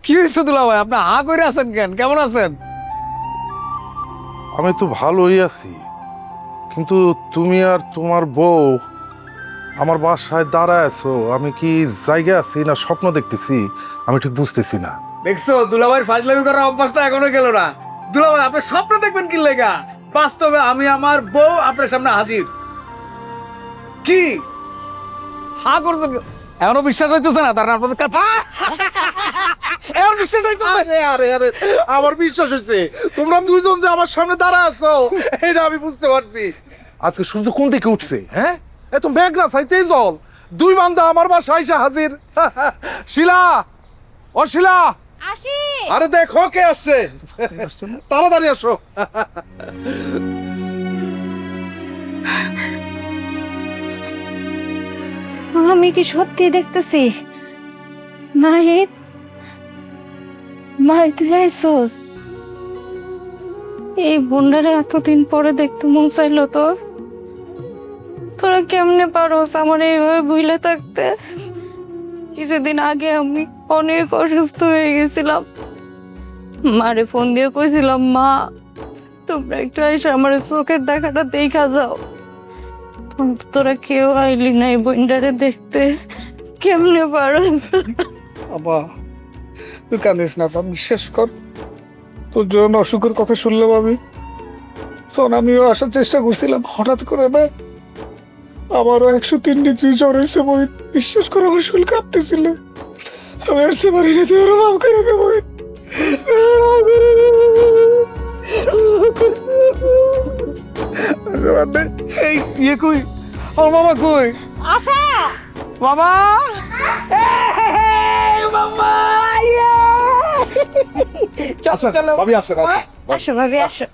কি হয়েছে দুলা ভাই, আপনি হা করে আছেন কেন? কেমন আছেন? আমি তো ভালোই আছি, কিন্তু তুমি আর তোমার বউ আমার বাসায় দাঁড়ায় আছো। আমি কি জায়গায় আছি না স্বপ্ন দেখতেছি, আমি ঠিক বুঝতেছি না। দেখছো দুলা ভাইয়ের ফাজলামি করার অভ্যাসটা এখনো গেল না। দুলা ভাই, আপনি স্বপ্ন দেখবেন কি লেগা? বাস্তবে আমি আমার বউ আপনার সামনে হাজির। কি হা করছেন? এখনো বিশ্বাস হইতেছে না? তার আপনাদের এখন বিশ্বাস হইতেছে? আরে আরে আরে আমার বিশ্বাস হয়েছে, তোমরা দুইজন যে আমার সামনে দাঁড়ায় আছো এটা আমি বুঝতে পারছি। আজকে সূর্য কোন দিকে উঠছে? হ্যাঁ, এত মেঘ না চাইতেই জল। দুই বান্দা আমার বাসায় এসে হাজির। শিলা, ও শিলা, আসি। আরে দেখো কে আসছে, তাড়াতাড়ি আসো। আমি কি সত্যি দেখতেছি? মাহিত, মাহিত তুই আইসোস? এই বুন্ডারে এতদিন পরে দেখতে মন চাইলো তোর? তোরা কেমনে পারোস আমার এইভাবে ভুলে থাকতে? কিছুদিন আগে আমি অনেক অসুস্থ হয়ে গেছিলাম। মারে ফোন দিয়ে কইছিলাম, মা তোমরা একটু এসে আমার চোখের দেখাটা দেখা যাও। তোরা কেউ আইলি নাই বইন্ডারে দেখতে। কেমনে পারো? বাবা তুই কাঁদিস না, বাবা বিশ্বাস কর। তোর জন্য অসুখের কথা শুনলাম আমি, শোন আমিও আসার চেষ্টা করছিলাম, হঠাৎ করে না আমারও 103 ডিগ্রি জ্বর হয়েছে বই। বিশ্বাস করে আমার শরীর কাঁপতেছিল। আমি আসতে পারি না, তুই ওরা মাফ করে দে বই। এই ইয়ে কই, আমার মামা কই? আশা মামা, মামা আচ্ছা, চলো ভাবি আসেন আসেন। আসো ভাবি আসো।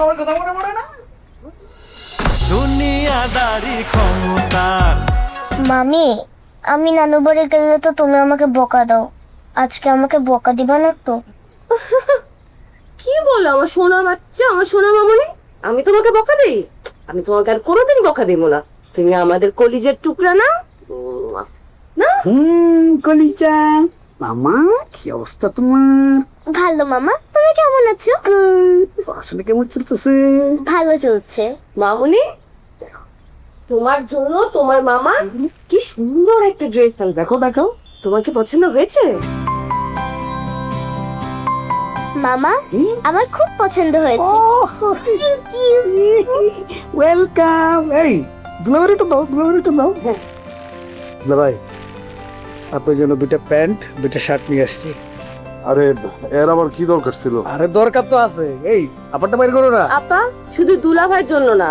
আমার কথা মনে পড়ে না? দুনিয়াদারি ক্ষমতার মামি, আমি নানু বাড়ি গেলে তো তুমি আমাকে বকা দাও, আজকে আমাকে বকা দিবা না তো? কি বললো আমার সোনা বাচ্চা, আমার সোনা মামনি? আমি তোমাকে বকা দেই? আমি তোমাকে আর কোনোদিন বকা দেবো না। তুমি আমাদের কলিজের টুকরা না? না কলিজা মামা, কি অবস্থা তোমার? ভালো মামা, তুমি কেমন আছো? পড়াশোনা কেমন চলতেছে? ভালো চলছে। মামনি, তোমার জন্য তোমার মামা কি সুন্দর একটা ড্রেস আনছে। দেখো দেখো, তোমার কি পছন্দ হয়েছে? মামা, আমার খুব পছন্দ হয়েছে। ওয়েলকাম। এই দুলাভাইটা দাও, দুলাভাইটা দাও। দুলাভাই, আপনার জন্য 2টা প্যান্ট 2টা শার্ট নিয়ে আসছি। আরে এর আবার কি দরকার ছিল? আরে দরকার তো আছে, এই আপনারটা বাইর করো না। আপা শুধু দুলাভাইয়ের জন্য না,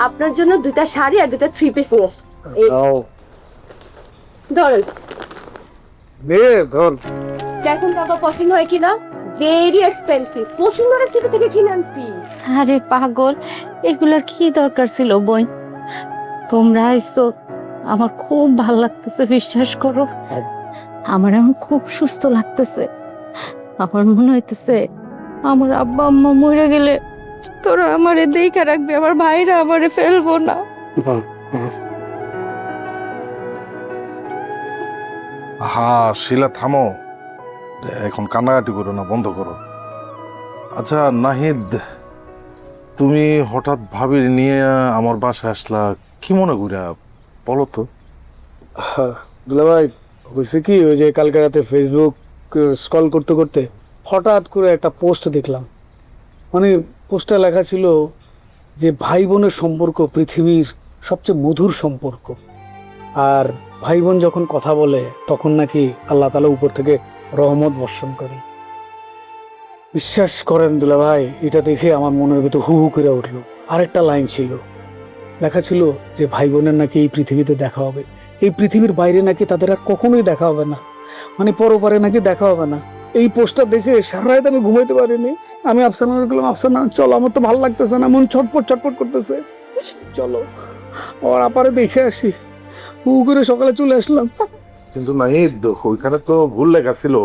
আপনার জন্য 2টা শাড়ি আর 2টা 3 পিস নিয়ে আসছি। এই ধরেন, নে ধর। দেখুন তো আপা পছন্দ হয় কিনা। ভেরি এক্সপেন্সিভ, বসুন্ধরা সিটি থেকে কিনে আনছি। আরে পাগল, এগুলার কি দরকার ছিল বোন? তোমরা আইসো, আমার খুব ভাল লাগতেছে। বিশ্বাস করো, আমার এখন খুব সুস্থ লাগতেছে। আমার মনে হইতেছে আমার আব্বা আম্মা মরে গেলে তোরা আমারে দেখা রাখবি, আমার ভাইরা আমারে ফেলবো না। শিলা থামো, এখন কান্নাকাটি করো না, বন্ধ করো। আচ্ছা নাহিদ, তুমি হঠাৎ ভাবি নিয়ে আমার বাসায় আসলা, কি মনে করিয়া বলো তো? দুলাভাই, হয়েছে কি, ওই যে কালকে রাতে ফেসবুক স্ক্রল করতে করতে হঠাৎ করে একটা পোস্ট দেখলাম। মানে পোস্টটা লেখা ছিল যে ভাই বোনের সম্পর্ক পৃথিবীর সবচেয়ে মধুর সম্পর্ক, আর ভাই বোন যখন কথা বলে তখন নাকি আল্লাহ তাআলা উপর থেকে রহমত বর্ষণ করে। বিশ্বাস করেন দুলাভাই, এটা দেখে আমার মনের ভিতর হু হু করে উঠলো। আরেকটা লাইন ছিল, লেখা ছিল যে ভাই বোনের নাকি এই পৃথিবীতে দেখা হবে, এই পৃথিবীর বাইরে নাকি তাদের আর কখনোই দেখা হবে না, মানে পরপারে নাকি দেখা হবে না। এই পোস্টটা দেখে সারা রাত আমি ঘুমাইতে পারিনি। আমি আফসানার গেলাম, আফসানা চল, আমার তো ভালো লাগতেছে না, মন ছটপট ছটপট করতেছে, চলো আর আপারে দেখে আসি। হু করে সকালে চলে আসলাম। কিন্তু নাহিদ, ওইখানে তো ভুল লেখা ছিল,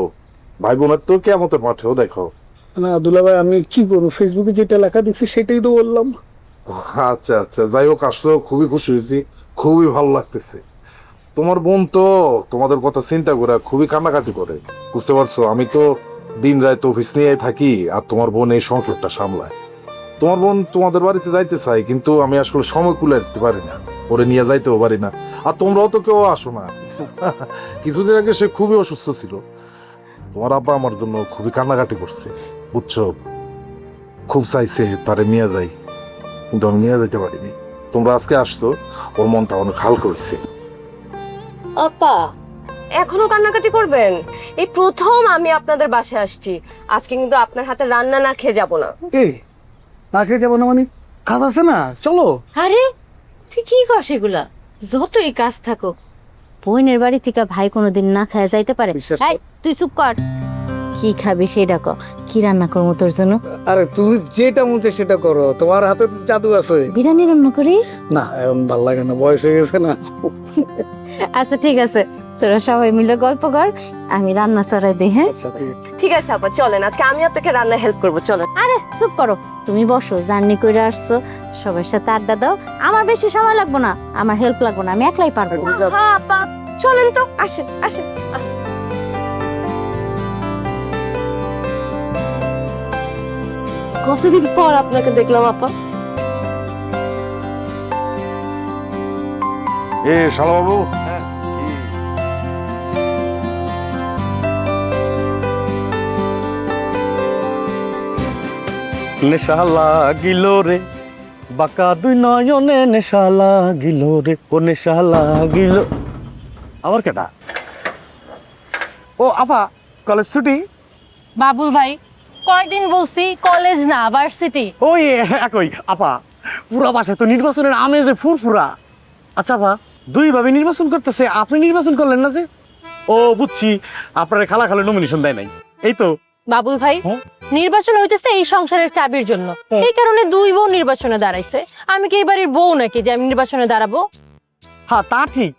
ভাই বোনের তো কেমতের মাঠেও দেখো। না দুলাভাই, আমি কি করবো, ফেসবুকে যেটা লেখা দেখছি সেটাই তো বললাম। আচ্ছা আচ্ছা, যাই হোক, আসলেও খুবই খুশি হয়েছি, খুবই ভালো লাগতেছে। তোমার বোন তো তোমাদের কথা চিন্তা করে খুবই কান্নাকাটি করে, বুঝতে পারছো? আমি তো দিন রাত অফিস নিয়ে থাকি, আর তোমার বোন এই সংসারটা সামলায়। তোমার বোন তোমাদের বাড়িতে যাইতে চাই, কিন্তু আমি আসলে সময় কুলে দিতে পারি না, ওরে নিয়ে যাইতেও পারি না। আর তোমরাও তো কেউ আসো না। কিছুদিন আগে সে খুবই অসুস্থ ছিল, তোমার আব্বা আমার জন্য খুবই কান্নাকাটি করছে, বুঝছো? খুব চাইছে তারে নিয়ে যাই, কিন্তু আমি নিয়ে যাইতে পারিনি। তোমরা আজকে আসতো, ওর মনটা অনেক হালকা হয়েছে। আপা এখনো কান্নাকাটি করবেন? এই প্রথম আমি আপনাদের বাসায় আসছি, আজকে কিন্তু আপনার হাতে রান্না না খেয়ে যাব না। এই না খেয়ে যাবো না মানে? কাজ আছে না, চলো। আরে তুই কি কস এগুলা? যতই কাজ থাকো, বোনের বাড়ি থেকে ভাই কোনোদিন না খায় যাইতে পারে? বিশ্বাস এই, তুই চুপ কর। কি খাবি সেটা ক, কি রান্না করবো তোর জন্য? আরে তুমি যেটা মন চায় সেটা করো, তোমার হাতে তো জাদু আছে। বিরিয়ানি রান্না করি? না এখন ভাল লাগে না, বয়স হয়ে গেছে না। আচ্ছা ঠিক আছে, তোরা সবাই মিলে গল্প কর, আমি রান্না চড়াই দিই। হ্যাঁ আচ্ছা ঠিক আছে। ঠিক আছে আপা, চলেন আজকে আমি আপনাকে রান্না হেল্প করবো, চলেন। আরে চুপ করো, তুমি বসো, জার্নি করে আসছো, সবার সাথে আড্ডা দাও। আমার বেশি সময় লাগবে না, আমার হেল্প লাগবে না, আমি একলাই পারবো। হ্যাঁ আপা চলেন তো, আসেন আসেন আসেন। কতদিন পর আপনাকে দেখলাম আপা। এ শালা বাবু, নেশা লাগিল রে, বাঁকা দুই নয়নে নেশা লাগিল রে, ও নেশা লাগিল। আবার কেটা? ও আপা, কলেজ ছুটি? বাবুল ভাই, কয়দিন বলছি কলেজ না ভার্সিটি। ওই একই আপা, পুরা বাসায় তো নির্বাচনের আমেজে ফুরফুরা। আচ্ছা আপা, দুই ভাবে নির্বাচন করতেছে, আপনি নির্বাচন করলেন না যে? ও বুঝছি, আপনার খালা খালে নমিনেশন দেয় নাই, এই তো। বাবুল ভাই, হ্যাঁ? নির্বাচন হইতেছে এই সংসারের চাবির জন্য, এই কারণে দুই বউ নির্বাচনে দাঁড়াইছে। আমি কি এবারের বউ নাকি যে আমি নির্বাচনে দাঁড়াবো? হ্যাঁ তা ঠিক,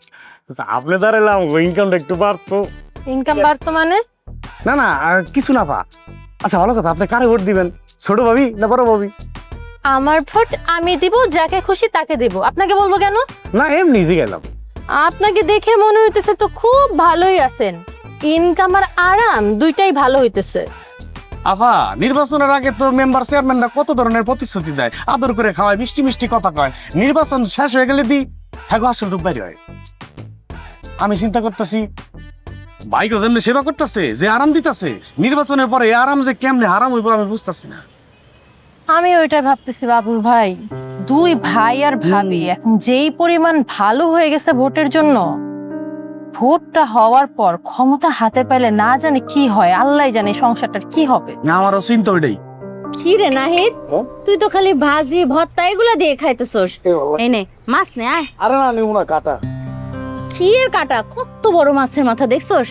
আপনি দাঁড়ালাম ইনকামটা একটু বাড়তো। ইনকাম বাড়তো মানে? না না কিছু না পা। আচ্ছা ভালো কথা, আপনি কারে ভোট দিবেন, ছোট ভাবি না বড় ভাবি? আমার ভোট আমি দিব, যাকে খুশি তাকে দেব। আপনাকে বলবো কেন? না এমনি গেলাম। আপনাকে দেখে মনে হইতেছে তো খুব ভালোই আছেন, ইনকাম আর আরাম দুইটাই ভালো হইতেছে। আফা, নির্বাচনের আগে তো মেম্বার চেয়ারম্যানরা কত ধরনের প্রতিশ্রুতি দেয়, আদর করে খাওয়ায়, মিষ্টি মিষ্টি কথা কয়। নির্বাচন শেষ হয়ে গেলে দি হ্যাঁ আসল রূপ বাইরে হয়। আমি চিন্তা করতেছি ভাইকে যেমনি সেবা করতেছে, যে আরাম দিতেছে, নির্বাচনের পরে এই আরাম যে কেমনে আরাম হইব আমি বুঝতেছি না। আমি ওইটাই ভাবতেছি বাবুল ভাই, দুই ভাই আর ভাবি এখন যেই পরিমাণ ভালো হয়ে গেছে ভোটের জন্য, ভোটটা হওয়ার পর ক্ষমতা হাতে পাইলে না জানে কি হয়, আল্লাহ জানে সংসারটার কি হবে। আমারও চিন্তা ওইটাই। কি রে নাহিদ, তুই তো খালি ভাজি ভর্তা এগুলা দিয়ে খাইতেছস। এই নে মাছ নে, আয়। আরে না নিব না, কাটা। কি এর কাটা, কত বড় মাছের মাথা দেখছস?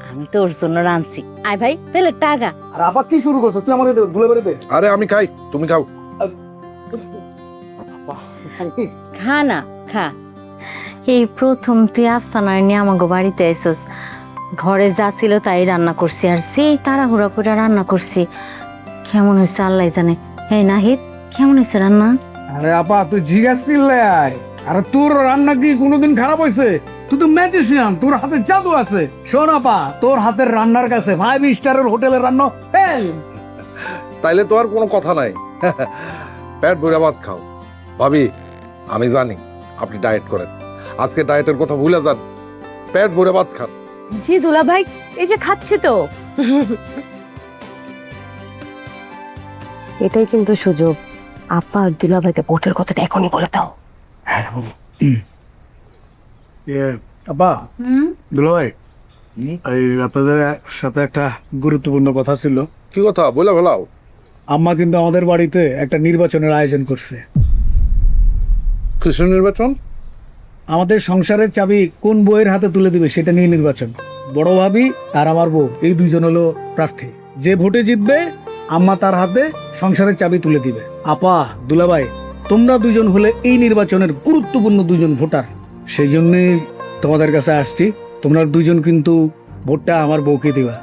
আমি তোর জন্য রাঁধছি, আয় ভাই পেলে টাকা। আর আবার কি শুরু করছো তুই? আমাকে ধুলে বেড়ে দে। আরে আমি খাই, তুমি খাও। খা না খা। এই প্রথম তুই আফসানার নিয়ে আমাকে বাড়িতে আইসস, ঘরে যা ছিল তাই রান্না করছি, আর সেই তাড়াহুড়া করে রান্না করছি। কেমন হয়েছে আল্লাহ জানে। এই নাহিদ, কেমন হয়েছে রান্না? আরে আপা তুই জিজ্ঞাস করলে আয়। আরে তোর রান্না কি কোনোদিন খারাপ হয়েছে? তুই তো ম্যাজিশিয়ান, তোর হাতে জাদু আছে। শোন আপা, তোর হাতের রান্নার কাছে 5 স্টারের হোটেলের রান্না ফেল। তাইলে তো আর কোনো কথা নাই। পেট ভরে ভাত খাও। ভাবি, আমি জানি আপনি ডায়েট করেন, আজকে ডায়েটের কথা ভুলে যান, পেট ভরে ভাত খান। জি দুলা ভাই, এই যে খাচ্ছি তো। এটাই কিন্তু সুযোগ, আপা আর দুলা ভাইকে ভোটের কথাটা এখনই বলে দাও। আপা, দুলা ভাই, এই আপনাদের সাথে একটা গুরুত্বপূর্ণ কথা ছিল। কি কথা বলে বলাও? আম্মা কিন্তু আমাদের বাড়িতে একটা নির্বাচনের আয়োজন করছে। কৃষ্ণ নির্বাচন? আমাদের সংসারের চাবি কোন বউয়ের হাতে তুলে দিবে সেটা নিয়ে নির্বাচন। বড় ভাবি আর আমার বউ, এই দুইজন হলো প্রার্থী। যে ভোটে জিতবে আম্মা তার হাতে সংসারের চাবি তুলে দিবে। আপা, দুলাভাই, তোমরা দুজন হলে এই নির্বাচনের গুরুত্বপূর্ণ দুজন ভোটার, সেই জন্যই তোমাদের কাছে আসছি। তোমরা দুজন কিন্তু ভোটটা আমার বউকে দিবা।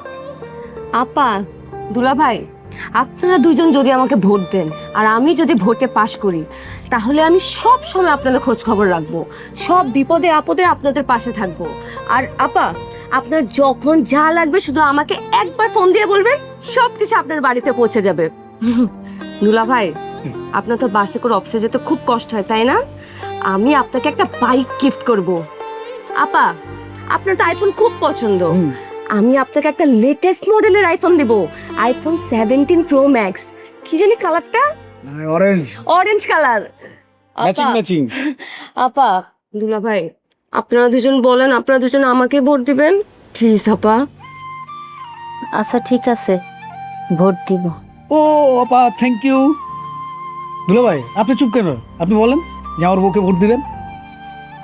আপা দুলা ভাই, আপনারা দুইজন যদি আমাকে ভোট দেন আর আমি যদি ভোটে পাশ করি, তাহলে আমি সব সময় আপনাদের খোঁজ খবর রাখবো, সব বিপদে আপদে আপনাদের পাশে থাকবো। আর আপা, আপনার যখন যা লাগবে শুধু আমাকে একবার ফোন দিয়ে বলবেন, সব কিছু আপনার বাড়িতে পৌঁছে যাবে। দুলা ভাই, আপনার তো বাসে করে অফিসে যেতে খুব কষ্ট হয়, তাই না? আমি আপনাকে একটা বাইক গিফট করব। আপা, আপনার তো আইফোন খুব পছন্দ, আমি আপনাকে একটা লেটেস্ট মডেলের আইফোন দেব, আইফোন 17 প্রো ম্যাক্স। কি জানি কালারটা? Orange, orange colour. Matching matching. আপা, দুলা ভাই, আপনারা দুজন বলেন আপনারা দুজন আমাকে ভোট দিবেন প্লিজ আপা। আচ্ছা ঠিক আছে, ভোট দিব। ও আপা, থ্যাংক ইউ। দুলা ভাই, আপনি চুপ কেন? আপনি বলেন যে আমার বউকে ভোট দিবেন।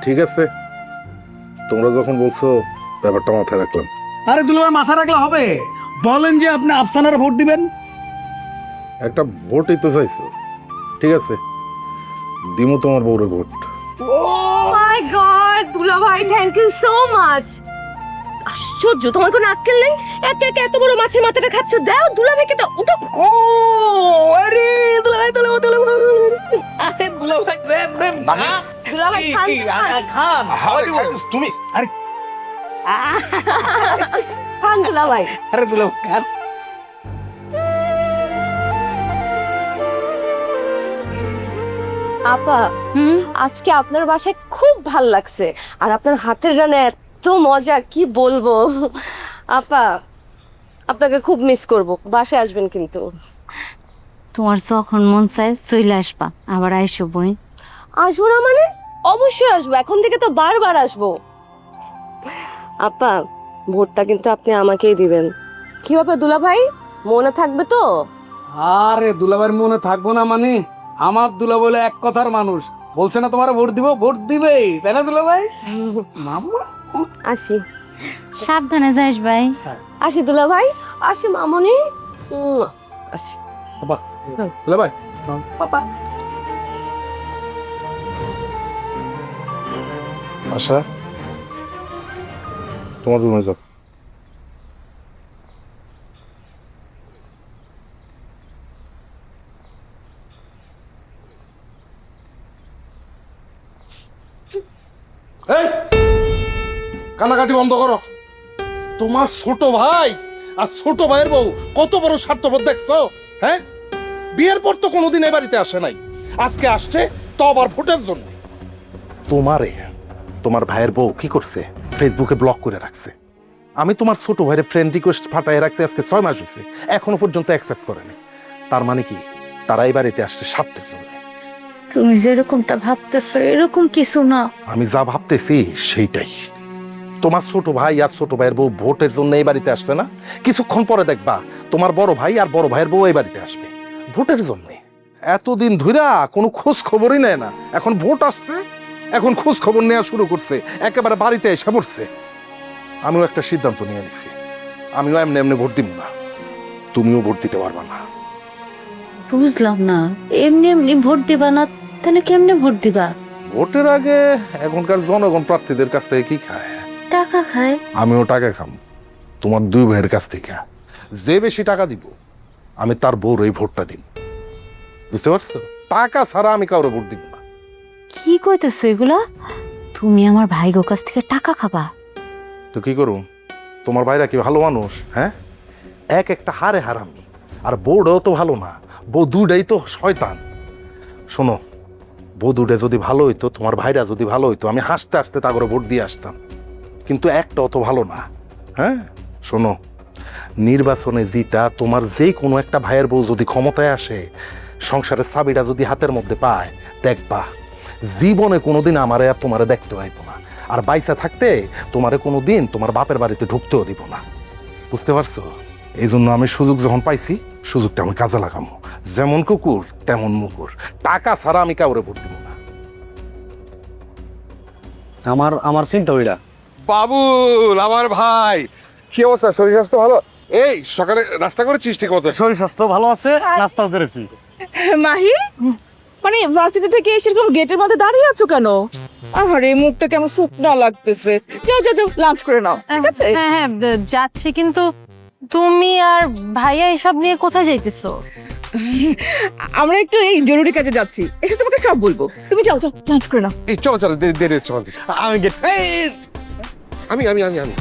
ঠিক আছে, তোমরা যখন বলছো ব্যাপারটা মাথায় রাখলাম। আরে দুলা ভাই, মাথা রাখলে হবে? বলেন যে আপনি আফসানার ভোট দিবেন। একটা ভোটই তো চাইছো, ঠিক আছে, দিমু তোমার বউরে ভোট। মাই গড, দুলা ভাই, থ্যাংক ইউ সো মাচ। আশ্চর্য, তোমার কোনো আক্কেল নেই? একা একা এত বড় মাছের মাথাটা খাচ্ছ, দাও দুলা ভাইকে দাও। উঠো। ও আরে দুলা ভাই, দুলা ভাই, দুলা ভাই, আরে দুলা ভাই, দেন দেন। দুলা ভাই খান, খান, হাওয়া দিব তুমি। আরে খান দুলা ভাই। আরে দুলা ভাই, খান। আপা, আজকে আপনার বাসায় খুব ভাল লাগছে, আর আপনার হাতের রান্না এত মজা, কি বলবো। আপা, আপনাকে খুব মিস করব, বাসায় আসবেন কিন্তু। তোমার যখন মন চায় চলে আসবা, আবার আইসো বই। আসবো না মানে? অবশ্যই আসবো, এখন থেকে তো বারবার আসবো। আপা, ভোটটা কিন্তু আপনি আমাকেই দিবেন। কি হবে দুলা ভাই, মনে থাকবে তো? আরে দুলাভাইয়ের মনে থাকবো না মানে? আমার দুলা বলে এক কথার মানুষ, বলছে না তোমার ভোট দিব, ভোট দিবেই, তাই না দুলা ভাই? মামা, আসি। সাবধানে যাইস ভাই। আসি দুলা ভাই, আসি মামনি। আসি। বাবা, দুলা ভাই, বাবা। আশা, তোমার রুমে যাও। এই, কান্নাকাটি বন্ধ করো। তোমার ছোট ভাই আর ছোট ভাইয়ের বউ কত বড় স্বার্থপর দেখছো? হ্যাঁ, বিয়ের পর তো কোনোদিন এ বাড়িতে আসে নাই, আজকে আসছে তো আবার ভোটের জন্য। তোমারে তোমার ভাইয়ের বউ কি করছে? ফেসবুকে ব্লক করে রাখছে। আমি তোমার ছোট ভাইয়ের ফ্রেন্ড রিকোয়েস্ট পাঠায় রাখছি, আজকে 6 মাস হয়েছে, এখনো পর্যন্ত অ্যাকসেপ্ট করেনি। তার মানে কি, তারা এই বাড়িতে আসছে স্বার্থের জন্য। তুমি যেরকমটা ভাবতেছো এরকম কিছু না। আমি যা ভাবতেছি সেইটাই। তোমার ছোট ভাই আর ছোট ভাইয়ের বউ ভোটের জন্য এই বাড়িতে আসছে না? কিছুক্ষণ পরে দেখবা তোমার বড় ভাই আর বড় ভাইয়ের বউ এই বাড়িতে আসবে ভোটের জন্য। এতদিন ধইরা কোনো খোঁজ খবরই নেয় না, এখন ভোট আসছে, এখন খোঁজ খবর নেওয়া শুরু করছে, একেবারে বাড়িতে এসে পড়ছে। আমিও একটা সিদ্ধান্ত নিয়ে নিছি, আমিও এমনি এমনি ভোট দিব না, তুমিও ভোট দিতে পারবা না। বুঝলাম না, এমনি এমনি ভোট দিবা না? তাহলে কেমনে ভোট দিবা? ভোটের আগে এখনকার জনগণ প্রার্থীদের কাছ থেকে কি খায়? টাকা খায়। আমিও টাকা খাম তোমার দুই ভাইয়ের কাছ থেকে। যে বেশি টাকা দিব আমি তার বউর এই ভোটটা দিব, বুঝতে পারছো? টাকা ছাড়া আমি কাউরে ভোট দিব না। কি কইতেছো এগুলা? তুমি আমার ভাইগো কাছ থেকে টাকা খাবা? তো কি করুম, তোমার ভাইরা কি ভালো মানুষ? হ্যাঁ, এক একটা হারে হারামি, আর বউটাও তো ভালো না, বউ দুটাই তো শয়তান। শোনো, বউ দুটা যদি ভালো হইতো, তোমার ভাইরা যদি ভালো হইতো, আমি হাসতে হাসতে তা করে ভোট দিয়ে আসতাম, কিন্তু একটাও তো ভালো না। হ্যাঁ শোনো, নির্বাচনে জিতা তোমার যে কোনো একটা ভাইয়ের বউ যদি ক্ষমতায় আসে, সংসারের চাবিটা যদি হাতের মধ্যে পায়, দেখবা জীবনে কোনোদিন আমারে আর তোমারে দেখতে হইব না, আর বাইসা থাকতে তোমারে কোনোদিন তোমার বাপের বাড়িতে ঢুকতেও দিব না, বুঝতে পারছো? এই জন্য আমি সুযোগ যখন পাইছি, সুযোগটা আমি কাজে লাগামো। যেমন কুকুর তেমন মুকুর, টাকা ছাড়া আমি কাউরে ভোট দিব না। আমার চিন্তা হইলা। বাবুল, আমার ভাই, কি অবস্থা? শরীর স্বাস্থ্য ভালো? এই সকালে নাস্তা করেছিস ঠিক মতো? শরীর স্বাস্থ্য ভালো আছে, নাস্তাও করেছি। মাহি, মানে ভার্সিটি থেকে এসে এরকম গেটের মধ্যে দাঁড়িয়ে আছো কেন? আরে মুখটা কেমন শুকনা লাগতেছে। যাও যাও যাও, লাঞ্চ করে নাও, ঠিক আছে? হ্যাঁ হ্যাঁ, যাচ্ছি, কিন্তু তুমি আর ভাইয়া এসব নিয়ে কোথায় যাইতেছো? আমরা একটু এই জরুরি কাজে যাচ্ছি, এসে তোমাকে সব বলবো। তুমি যাও যাও, লাঞ্চ করে নাও। এই চলো চলো দেরি চলো। আমি গেট আমি আমি আমি আমি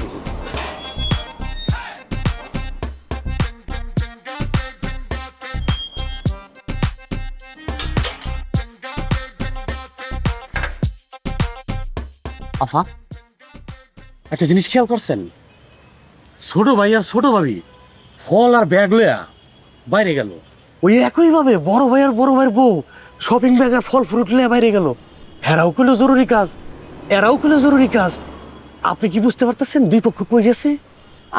আফা, একটা জিনিস খেয়াল করছেন? ছোট ভাই আর ছোট ভাবি ফল আর ব্যাগ লয়া বাইরে গেল, ওই একইভাবে বড় ভাই আর বড় ভাইয়ের বউ শপিং ব্যাগ আর ফল ফ্রুট লয়া বাইরে গেল। হেরাও করলো জরুরি কাজ, এরাও করলো জরুরি কাজ। আপনি কি বুঝতে পারতেছেন দুই পক্ষ কই গেছে?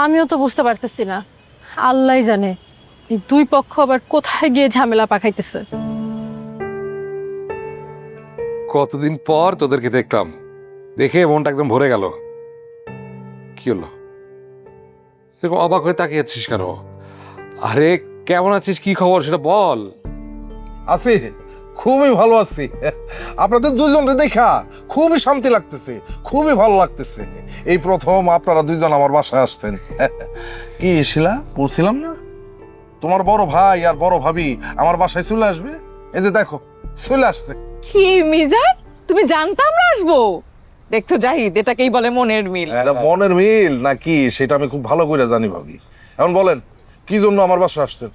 আমিও তো বুঝতে পারতেছি না, আল্লাহই জানে এই দুই পক্ষ আবার কোথায় গিয়ে ঝামেলা পাকাইতেছে। কতদিন পর তোদেরকে দেখলাম, দেখে মনটা একদম ভরে গেল। কি হলো দেখো অবাক হয়ে তাকিয়ে আছিস কেন? আরে কেমন আছিস, কি খবর সেটা বল। আছি, খুবই ভালো আছি। আপনাদের দুজনকে দেখা খুবই শান্তি লাগতেছে, খুবই ভালো লাগতেছে। এই প্রথম আপনারা দুইজন আমার বাসায় আসছেন। কি শিলা, বলছিলাম না তোমার বড় ভাই আর বড় ভাবি আমার বাসায় চলে আসবে? এই যে দেখো চলে আসছে। কি মিজান, তুমি জানতাম না আসবো? দেখছো জাহিদ, এটাকেই বলে মনের মিল। এটা মনের মিল নাকি সেটা আমি খুব ভালো করে জানি ভাবি। এখন বলেন কি জন্য আমার বাসায় আসছেন?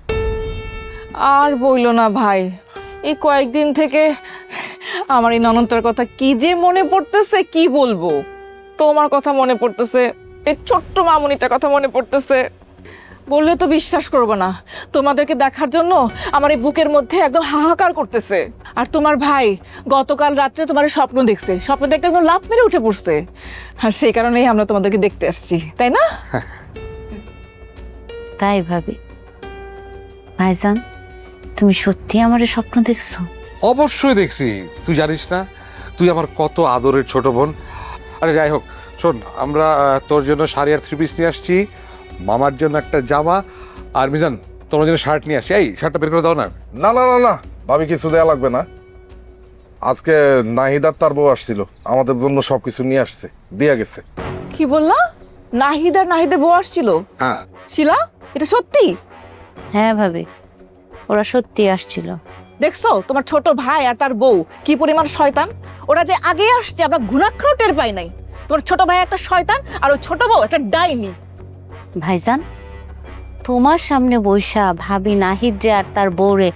আর বইলো না ভাই, এই কয়েকদিন থেকে আমার এই ননদটার কথা কি যে মনে পড়তেছে, কি বলবো। তোমার কথা মনে পড়তেছে, এই ছোট্ট মামুনিটার কথা মনে পড়তেছে। বললে তো বিশ্বাস করবো না, তোমাদেরকে দেখার জন্য আমার এই বুকের মধ্যে একদম হাহাকার করতেছে। আর তোমার ভাই গতকাল রাত্রে তোমার স্বপ্ন দেখছে, স্বপ্ন দেখতে একদম লাফ মেরে উঠে পড়ছে। আর সেই কারণেই আমরা তোমাদেরকে দেখতে আসছি, তাই না? তাই ভাবি। ভাইজান, তুমি সত্যি আমার স্বপ্ন দেখছো? অবশ্যই দেখছি, তুই জানিস না তুই আমার কত আদরের ছোট বোন। আরে যাই হোক শোন, আমরা তোর জন্য শাড়ি আর থ্রি পিস নিয়ে আসছি, মামার জন্য একটা জামা, আর মিজান তোমার জন্য শার্ট নিয়ে আসছি। এই শার্টটা বের করে দাও না। না না না না ভাবি, কিছু দেয়া লাগবে না। আজকে নাহিদার তার বউ আসছিল, আমাদের জন্য সবকিছু নিয়ে আসছে, দিয়ে গেছে। কি বললা? নাহিদের বউ আসছিল? হ্যাঁ শিলা, এটা সত্যি? হ্যাঁ ভাবি, ওরা সত্যি আসছিল। দেখছো তোমার ছোট ভাই আর তার বউ কি পরিমাণ শয়তান। ওরা যে আগে আসছে আমরা ঘুণাক্ষরও টের পাই নাই। তোমার ছোট ভাই একটা শয়তান আর ওই ছোট বউ একটা ডাইনি। ভাইজান, তোমার সামনে বৈশা ভাবি নাহিদ আর তার বউরে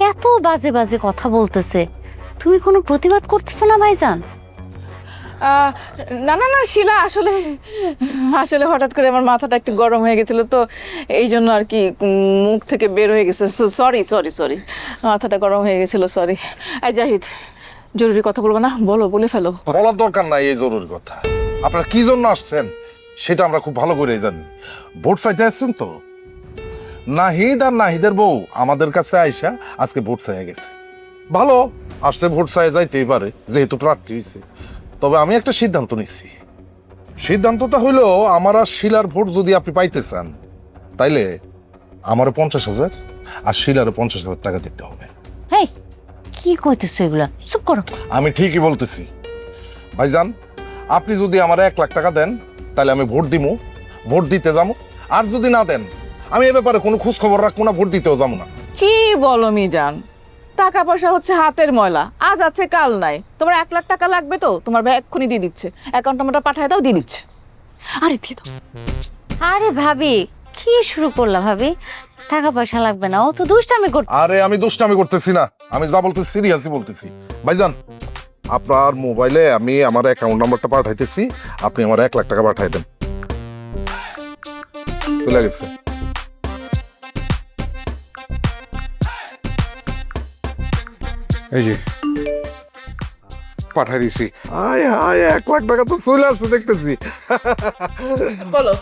এত বাজে বাজে কথা বলতেছে, তুমি কোনো প্রতিবাদ করতেছো না ভাইজান? না না না শিলা, আসলে আসলে হঠাৎ করে আমার মাথাটা একটু গরম হয়ে গেছিল, তো এই জন্য আর কি মুখ থেকে বের হয়ে গেছে। সরি সরি সরি, মাথাটা গরম হয়ে গেছিল, সরি। এই জাহিদ, জরুরি কথা বলবো না? বলো, বলে ফেলো। বলার দরকার নাই এই জরুরি কথা। আপনারা কি জন্য আসছেন সেটা আমরা খুব ভালো করে জানি। ভোট চাইতে আসছেন তো? নাহিদ আর নাহিদের বউ আমাদের কাছে আইসা আজকে ভোট চাইয়া গেছে। ভালো, আসছে ভোট চাইয়া যাইতেই পারে যেহেতু প্রার্থী হয়েছে। তবে আমি একটা সিদ্ধান্ত নিচ্ছি। সিদ্ধান্তটা হইলো, আমার আর শিলার ভোট যদি আপনি পাইতে চান তাইলে আমারও 50,000 আর শিলারও 50,000 টাকা দিতে হবে। হেই, কি কইতেছো এগুলা? চুপ করো। আমি ঠিকই বলতেছি ভাইজান, আপনি যদি আমার 1 লাখ টাকা দেন তাহলে আমি ভোট দিমু, ভোট দিতে যাবো। আর যদি না দেন আমি এ ব্যাপারে কোনো খোঁজ খবর রাখবো না, ভোট দিতেও যাবো না। কি বলো মিজান, টাকা পয়সা হচ্ছে হাতের ময়লা, আজ আছে কাল নাই। তোমার 1 লাখ টাকা লাগবে তো তোমার ভাই এক্ষুনি দিয়ে দিচ্ছে, অ্যাকাউন্ট নাম্বারটা পাঠায় দাও, দিয়ে দিচ্ছে। আরে দিয়ে দাও। আরে ভাবি, কি শুরু করলা ভাবি? টাকা পয়সা লাগবে না, ও তো দুষ্টামি করতে। আরে আমি দুষ্টামি করতেছি না, আমি যা বলতেছি সিরিয়াসই বলতেছি। ভাইজান, আপনার মোবাইলে আমি আমার অ্যাকাউন্ট নাম্বারটা পাঠাইতেছি, আপনি আমার 1 লাখ টাকা পাঠাই দেন। চলে গেছে। এই যে পাঠাই দিছি। আয় আয়, 1 লাখ টাকা তো চলে আসতে দেখতেছি। বলো।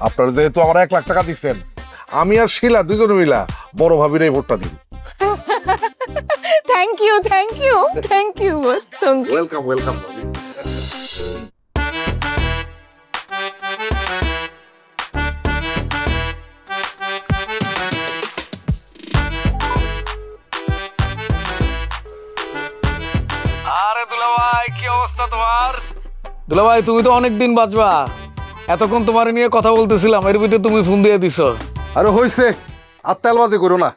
আপনারা যেহেতু আমার 1 লাখ টাকা দিচ্ছেন, আমি আর শিলা দুজনে মিলা বড় ভাবির এই ভোটটা দিব। Thank you thank you thank you thank you. Welcome welcome. আরে দুলাভাই, কি অবস্থা তোমার? দুলাভাই, তুমি তো অনেক দিন বাঁচবা। এতক্ষণ তোমার নিয়ে কথা বলতেছিলাম, এর ভিতরে তুমি ফোন দিয়ে দিছো। আরে হইছে, আর তেলবাজি করো না।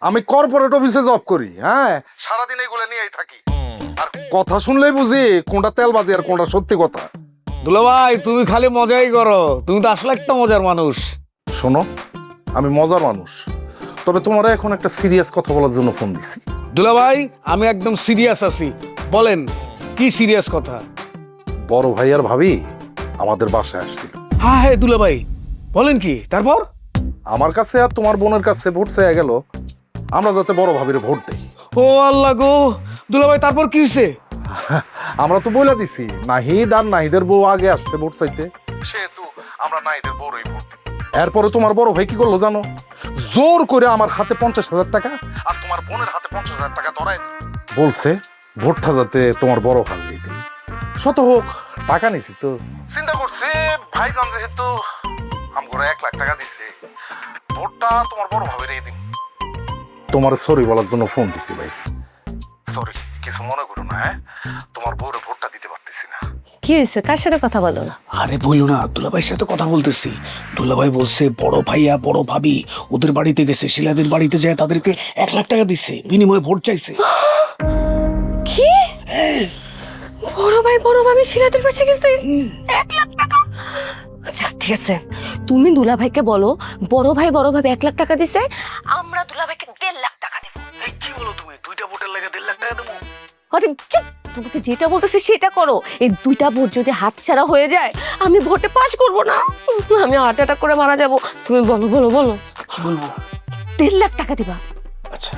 আমি কর্পোরেট অফিসে জব করি, হ্যাঁ, সারাদিন এগুলো নিয়েই থাকি। আর কথা শুনলেই বুঝি কোনটা তেলবাজি আর কোনটা সত্যি কথা। দুলাভাই তুমি খালি মজাই করো, তুমি তো আসলে একটা মজার মানুষ। শোনো, আমি মজার মানুষ, তবে তোমার এখন একটা সিরিয়াস কথা বলার জন্য ফোন দিছি। দুলাভাই আমি একদম সিরিয়াস আছি, বলেন কি সিরিয়াস কথা? বড় ভাই আর ভাবি আমাদের বাসায় আসছিল। হ্যাঁ হ্যাঁ দুলাভাই, বলেন কি তারপর? আমার কাছে আর তোমার বোনের কাছে ভোট চেয়ে গেল, আমরা যাতে বড় ভাবির ভোট দেই। ও আল্লাহ গো, দুলাভাই তারপর কি হয়েছে? আমরা তো বলে দিছি নাহিদ আর নাহিদের বউ আগে আসছে ভোট চাইতে, সেহেতু আমরা নাহিদের বউরই ভোট দিই। এরপরে তোমার বড় ভাই কি করলো জানো? জোর করে আমার হাতে 50,000 টাকা আর তোমার বোনের হাতে 50,000 টাকা ধরাই দিল। বলছে ভোটটা যাতে তোমার বড় ভাই দিই। শত হোক, টাকা নিছি তো। চিন্তা করছে ভাইজান যেহেতু আমগরে 1 লাখ টাকা দিছে, ভোটটা তোমার বড় ভাবের এই দিন। তোমার সরি বলার জন্য ফোন দিছি ভাই। সরি, কিছু মনে করো না। হ্যাঁ, তোমার বউরে ভোটটা দিতে পারতেছি না। কি হয়েছে, কার সাথে কথা বলো? আরে বললো না, দুলাভাইয়ের সাথে কথা বলতেছি। দুলাভাই বলছে বড় ভাইয়া বড় ভাবি ওদের বাড়িতে গেছে, শিলাদের বাড়িতে যায় তাদেরকে 1 লাখ টাকা দিছে, বিনিময়ে ভোট চাইছে। কি বড় ভাই বড় ভাবি শিলাদের পাশে গেছে 1 লাখ টাকা? আচ্ছা ঠিক আছে, তুমি দুলা ভাইকে বলো বড় ভাই বড় ভাবি 1 লাখ টাকা দিছে, আমরা দুলা ভাইকে 1.5 লাখ টাকা দেবো। এই কি বলো তুমি, 2টা ভোটের লাগে 1.5 লাখ টাকা দেবো? আরে চুপ, তোমাকে যেটা বলতেছি সেটা করো। এই 2টা ভোট যদি হাতছাড়া হয়ে যায়, আমি ভোটে পাস করব না, আমি হার্ট অ্যাটাক করে মারা যাব। তুমি বলো বলো বলো, কি বলবো? 1.5 লাখ টাকা দিবা। আচ্ছা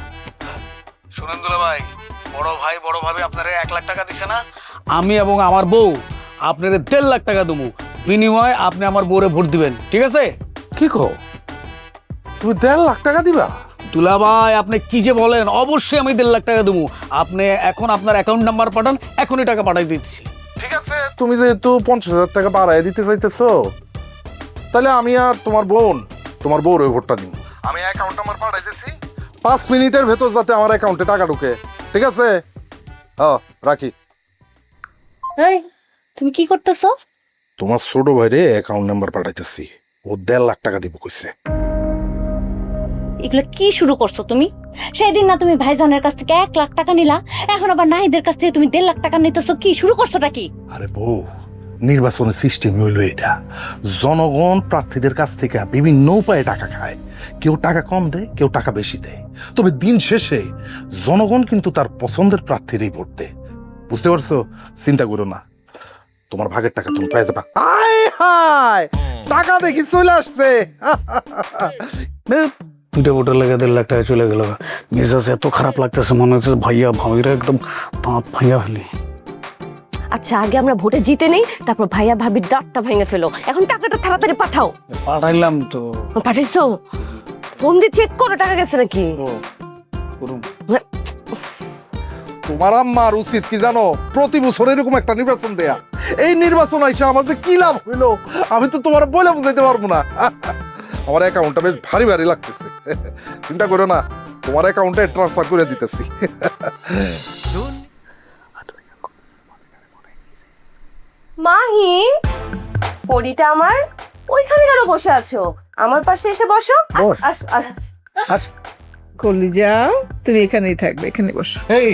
শুনেন দুলাভাই, বড় ভাই বড় ভাবি আপনারা 1 লাখ টাকা দিছে না, আমি এবং আমার বউ আপনারা 1.5 লাখ টাকা দেবো, বিনিময়ে আপনি আমার বউরে ভোট দিবেন, ঠিক আছে? কি কো, তুমি 1.5 লাখ টাকা দিবা? দুলাভাই আপনি কি যে বলেন, অবশ্যই আমি 1.5 লাখ টাকা দেবো। আপনি এখন আপনার অ্যাকাউন্ট নাম্বার পাঠান, এখনই টাকা পাঠাই দিচ্ছি। ঠিক আছে, তুমি যেহেতু 50,000 টাকা বাড়াই দিতে চাইতেছো, তাহলে আমি আর তোমার বোন তোমার বউর ওই ভোটটা দিব। আমি অ্যাকাউন্ট নাম্বার পাঠাইতেছি, 5 মিনিটের ভেতর যাতে আমার অ্যাকাউন্টে টাকা ঢুকে, ঠিক আছে? হ্যাঁ, রাখি। এই তুমি কি করতেছো? তোমার ছোট ভাইরে অ্যাকাউন্ট নাম্বার পাঠাইতেছি, ও 1.5 লাখ টাকা দিব কইছে। এগুলো কি শুরু করছো তুমি? সেদিন না তুমি ভাইজানের কাছ থেকে 1 লাখ টাকা নিলা, এখন আবার নাহিদের কাছ থেকে তুমি 1.5 লাখ টাকা নিতেছো, কি শুরু করছোটা কি? আরে বউ, নির্বাচনের সিস্টেম হইল এটা। জনগণ প্রার্থীদের কাছ থেকে বিভিন্ন উপায়ে টাকা খায়, কেউ টাকা কম দেয়, কেউ টাকা বেশি দেয়, তবে দিন শেষে জনগণ কিন্তু তার পছন্দের প্রার্থীরই ভোট দেয়। বুঝতে পারছো? চিন্তা করো না, তোমার ভাগের টাকা তুমি পেয়ে যাবা। আয় হায়, টাকা দেখি চলে আসছে। 2টা ভোটের লাগে 1.5 লাখ টাকা চলে গেল। মেজাজ এত খারাপ লাগতেছে, মনে হচ্ছে ভাইয়া ভাবিরা একদম দাঁত ভাইয়া ফেলি। আচ্ছা আগে আমরা ভোটে জিতে নেই, তারপর ভাইয়া ভাবির দাঁতটা ভেঙে ফেলো। এখন টাকাটা তাড়াতাড়ি পাঠাও। পাঠাইলাম তো। পাঠিয়েছো? ফোন দিয়ে চেক করো টাকা গেছে নাকি। তোমার আম্মার উচিত কি জানো, প্রতি বছর এরকম একটা নির্বাচন দেয়া। এই নির্বাচন আইসা আমার যে কি লাভ হইলো আমি তো তোমার বলে বুঝাইতে পারবো না। আমার অ্যাকাউন্টটা বেশ ভারী ভারী লাগতেছে। চিন্তা করো না, তোমার অ্যাকাউন্টে ট্রান্সফার করে দিতেছি। মাহি, পরিটা আমার ওইখানে কেন বসে আছো? আমার পাশে এসে বসো। বস। আস কলিজা, তুমি এখানেই থাকবে, এখানে বসো। এই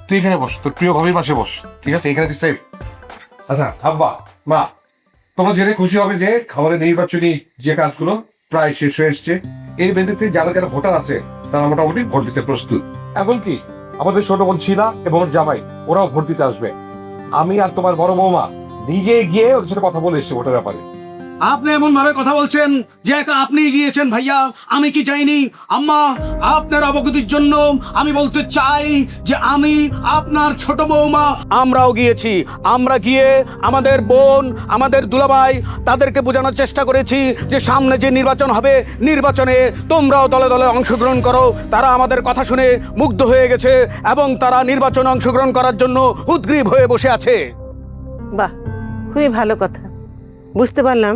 তুই এখানে বস, তোর প্রিয় ভাবির পাশে বস, ঠিক আছে? এখানে তুই সেফ। আচ্ছা আব্বা মা, তোমরা জেনে খুশি হবে যে খাবারের নির্বাচনী যে কাজগুলো প্রায় শেষ হয়ে এসছে। এর বেসিসে যারা যারা ভোটার আছে তারা মোটামুটি ভোট দিতে প্রস্তুত। এমনকি আমাদের ছোট বোন শিলা এবং ওর জামাই ওরাও ভোট দিতে আসবে। আমি আর তোমার বড় বৌমা নিজে গিয়ে ওদের সাথে কথা বলে এসেছি ভোটের ব্যাপারে। আপনি এমন ভাবে কথা বলছেন যে একা আপনি গিয়েছেন ভাইয়া, আমি কি যাইনি? আম্মা, আপনার অবগতির জন্য আমি বলতে চাই যে আমি আপনার ছোট বৌমা আমরাও গিয়েছি। আমরা গিয়ে আমাদের বোন আমাদের দুলাভাই তাদেরকে বোঝানোর চেষ্টা করেছি যে সামনে যে নির্বাচন হবে, নির্বাচনে তোমরাও দলে দলে অংশগ্রহণ করো। তারা আমাদের কথা শুনে মুগ্ধ হয়ে গেছে এবং তারা নির্বাচনে অংশগ্রহণ করার জন্য উদ্গ্রীব হয়ে বসে আছে। বাহ, খুবই ভালো কথা। বুঝতে পারলাম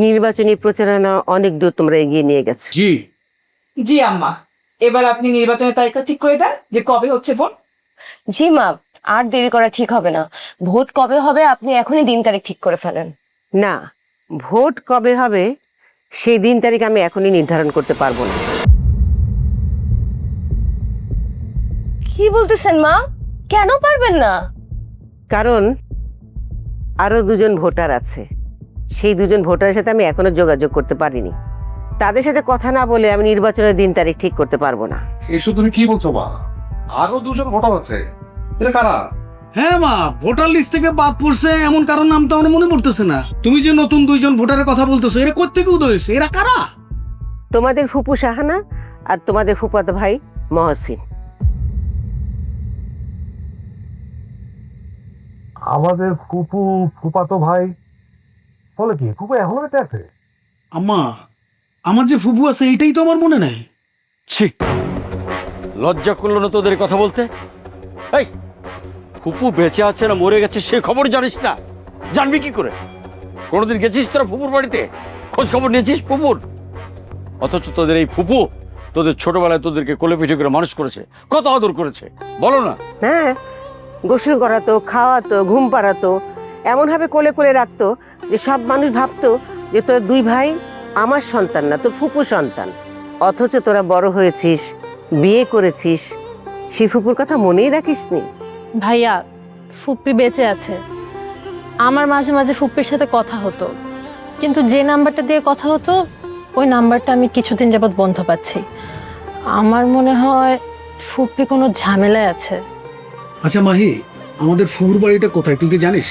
নির্বাচনী প্রচারণা অনেক দূর তোমরা এগিয়ে নিয়ে গেছো। জি জি আম্মা, এবার আপনি নির্বাচনের তারিখটা ঠিক করে দেন যে কবে হচ্ছে ভোট। জি মা, আর দেরি করা ঠিক হবে না। ভোট কবে হবে আপনি এখনই দিন তারিখ ঠিক করে ফেলেন। না, ভোট কবে হবে সেই দিন তারিখ আমি এখনই নির্ধারণ করতে পারবো না। কি বলতেছেন মা? কেন পারবেন না? কারণ আরো দুজন ভোটার আছে, সেই দুজন ভোটারের সাথে আমি এখনো যোগাযোগ করতে পারিনি। তাদের সাথে কথা না বলে আমি নির্বাচনের দিন তারিখ ঠিক করতে পারবো না। এসব তুমি কি বলছো মা? আরো দুজন ভোটার আছে, এটা কারা? হ্যাঁ মা, ভোটার লিস্ট থেকে বাদ পড়ছে এমন কারণ নাম তো আমার মনে পড়তেছে না। তুমি যে নতুন দুইজন ভোটারের কথা বলতেছো, এরা কোত্থেকে উদয় হয়েছে? এরা কারা? তোমাদের ফুপু শাহানা আর তোমাদের ফুফাতো ভাই মহসিন। আমাদের ফুপাতো ভাই বলে কি? ফুপু এখনো বেঁচে আছে? আম্মা, আমার যে ফুফু আছে এইটাই তো আমার মনে নাই। ছি, লজ্জা করলো না তোদের কথা বলতে? এই, ফুপু বেঁচে আছে না মরে গেছে সে খবর জানিস না? জানবি কি করে? কোনোদিন গেছিস তোরা ফুপুর বাড়িতে? খোঁজ খবর নিয়েছিস ফুপুর? অথচ তোদের এই ফুপু তোদের ছোটবেলায় তোদেরকে কোলে পিঠে করে মানুষ করেছে, কত আদর করেছে, বলো না? হ্যাঁ, গোসল করাতো, খাওয়াতো, ঘুম পাড়াতো, এমনভাবে কোলে কোলে রাখতো যে সব মানুষ ভাবতো যে তোর দুই ভাই আমার সন্তান না, তোর ফুপু সন্তান। অথচ তোরা বড় হয়েছিস, বিয়ে করেছিস, সেই ফুপুর কথা মনেই রাখিসনি। ভাইয়া, ফুপ্পি বেঁচে আছে। আমার মাঝে মাঝে ফুপ্পির সাথে কথা হতো, কিন্তু যে নাম্বারটা দিয়ে কথা হতো ওই নাম্বারটা আমি কিছুদিন যাবৎ বন্ধ পাচ্ছি। আমার মনে হয় ফুপ্পি কোনো ঝামেলায় আছে। আচ্ছা মাহি, আমাদের ফুফুর বাড়িটা কোথায় তুই কি জানিস?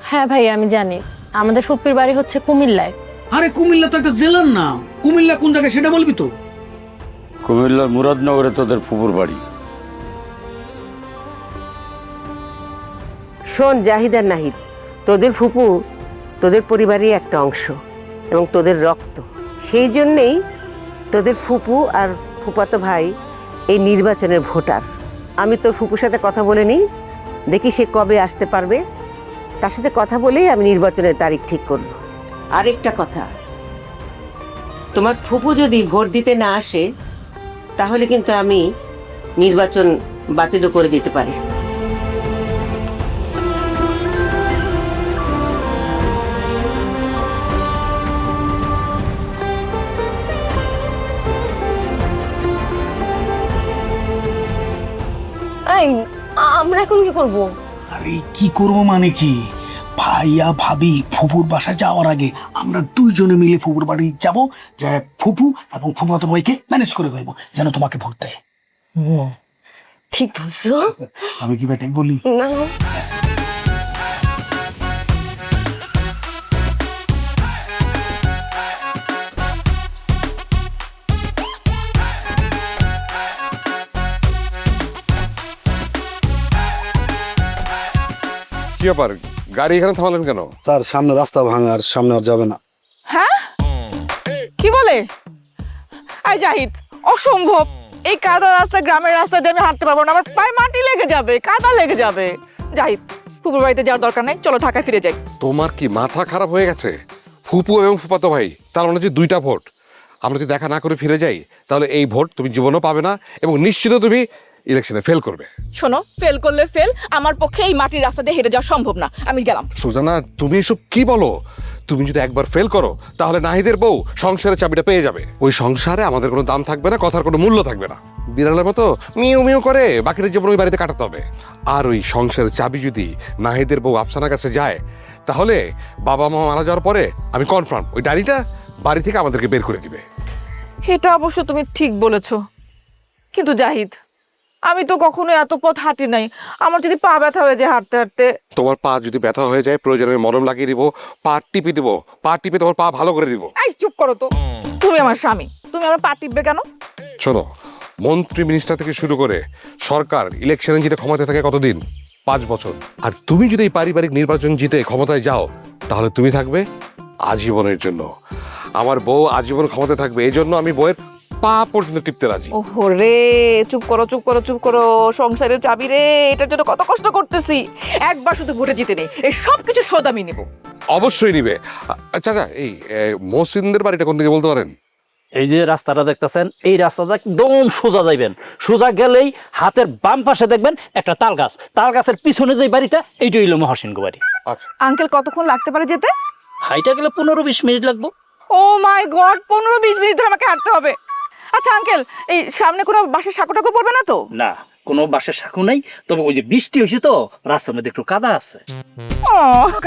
হ্যাঁ ভাই, আমি জানি। আমাদের ফুপ্পির বাড়ি হচ্ছে কুমিল্লায়। আরে কুমিল্লা তো একটা জেলার নাম। কুমিল্লা কোন জায়গায় সেটা বলবি তো? কুমিল্লার মুরাদনগরে তোদের ফুপুর বাড়ি। শোন জাহিদ আর নাহিদ, তোদের ফুপু তোদের পরিবারই একটা অংশ এবং তোদের রক্ত। সেই জন্যেই তোদের ফুপু আর ফুপাতো ভাই এই নির্বাচনের ভোটার। আমি তোর ফুপুর সাথে কথা বলে নিই, দেখি সে কবে আসতে পারবে। তার সাথে কথা বলেই আমি নির্বাচনের তারিখ ঠিক করব। আরেকটা কথা, তোমার ফুপু যদি ভোট দিতে না আসে তাহলে কিন্তু আমি নির্বাচন বাতিলও করে দিতে পারি। এই, আমরা এখন কি করব? আরে কি করবো মানে কি, ভাইয়া ভাবি ফুফুর বাসায় যাওয়ার আগে আমরা দুইজনে মিলে ফুফুর বাড়ি যাব, যে ফুফু এবং ফুফাতো ভাইকে ম্যানেজ করে ফেলবো যেন তোমাকে ভোট দেয়। ঠিক বলছো। আমি কি ব্যাটিং বলি? না, কি ব্যাপার, গাড়ি এখানে থামালেন কেন? তার সামনে রাস্তা ভাঙার, সামনে আর যাবে না। হ্যাঁ, কি বলে? আই জাহিদ, অসম্ভব। এই কাদা রাস্তা, গ্রামের রাস্তা দিয়ে আমি হাঁটতে পারবো না, আমার পায়ে মাটি লেগে যাবে, কাদা লেগে যাবে। জাহিদ, ফুপুর বাড়িতে যাওয়ার দরকার নেই, চলো ঢাকায় ফিরে যাই। তোমার কি মাথা খারাপ হয়ে গেছে? ফুপু এবং ফুপাতো ভাই, তার মানে যে দুইটা ভোট। আমরা যদি দেখা না করে ফিরে যাই তাহলে এই ভোট তুমি জীবনও পাবে না এবং নিশ্চিত তুমি ইলেকশনে ফেল করবে। শোনো, ফেল করলে ফেল, আমার পক্ষে এই মাটির রাস্তা দিয়ে হেঁটে যাওয়া সম্ভব না, আমি গেলাম। সুজানা, তুমি এসব কি বলো? তুমি যদি একবার ফেল করো তাহলে নাহিদের বউ সংসারের চাবিটা পেয়ে যাবে। ওই সংসারে আমাদের কোনো দাম থাকবে না, কথার কোনো মূল্য থাকবে না। বিড়ালের মতো মিউ মিউ করে বাকিটা জীবন ওই বাড়িতে কাটাতে হবে। আর ওই সংসারের চাবি যদি নাহিদের বউ আফসানার কাছে যায় তাহলে বাবা মা মারা যাওয়ার পরে আমি কনফার্ম ওই ডায়েরিটা বাড়ি থেকে আমাদেরকে বের করে দিবে। এটা অবশ্য তুমি ঠিক বলেছো, কিন্তু জাহিদ, আমি তো কখনো এত পথ হাঁটি নাই। আমার যদি পা ব্যথা হয়ে যায় হাঁটতে হাঁটতে? তোমার পা যদি ব্যথা হয়ে যায় প্রয়োজনে আমি মলম লাগিয়ে দিব, পা টিপে দিব, পা টিপে তোমার পা ভালো করে দিব। এই চুপ করো তো, তুমি আমার স্বামী, তুমি আমার পা টিপবে কেন? শোনো, মন্ত্রী মিনিস্টার থেকে শুরু করে সরকার ইলেকশনে জিতে ক্ষমতায় থাকে কতদিন? 5 বছর। আর তুমি যদি এই পারিবারিক নির্বাচন জিতে ক্ষমতায় যাও তাহলে তুমি থাকবে আজীবনের জন্য। আমার বউ আজীবন ক্ষমতায় থাকবে, এই জন্য আমি বউয়ের পা পর্যন্ত টিপতে রাজি। ওহো রে, চুপ করো চুপ করো চুপ করো, সংসারের চাবি রে, এটার জন্য কত কষ্ট করতেছি। একবার শুধু ভোটে জিতে নেই, এই সব কিছু শোধ আমি নেব। অবশ্যই নিবে। আচ্ছা, এই মহসিনদের বাড়িটা কোন দিকে বলতে পারেন? এই যে রাস্তাটা দেখতেছেন, এই রাস্তাটা একদম সোজা যাইবেন। সোজা গেলেই হাতের বাম পাশে দেখবেন একটা তাল গাছ, তাল গাছের পিছনে যে বাড়িটা, এইটা হইল মহসিন বাড়ি। আঙ্কেল, কতক্ষণ লাগতে পারে যেতে? হাইটা গেলে 15-20 মিনিট লাগবো। ও মাই গড, 15-20 মিনিট ধরে আমাকে হাঁটতে হবে। আচ্ছা আঙ্কেল, এই সামনে কোনো বাসের সাঁকো টাকো পড়বে না তো? না, কোনো বাসার শাকু নাই, তবে ওই যে বৃষ্টি হয়েছে তো রাস্তার মধ্যে একটু কাদা আছে। ও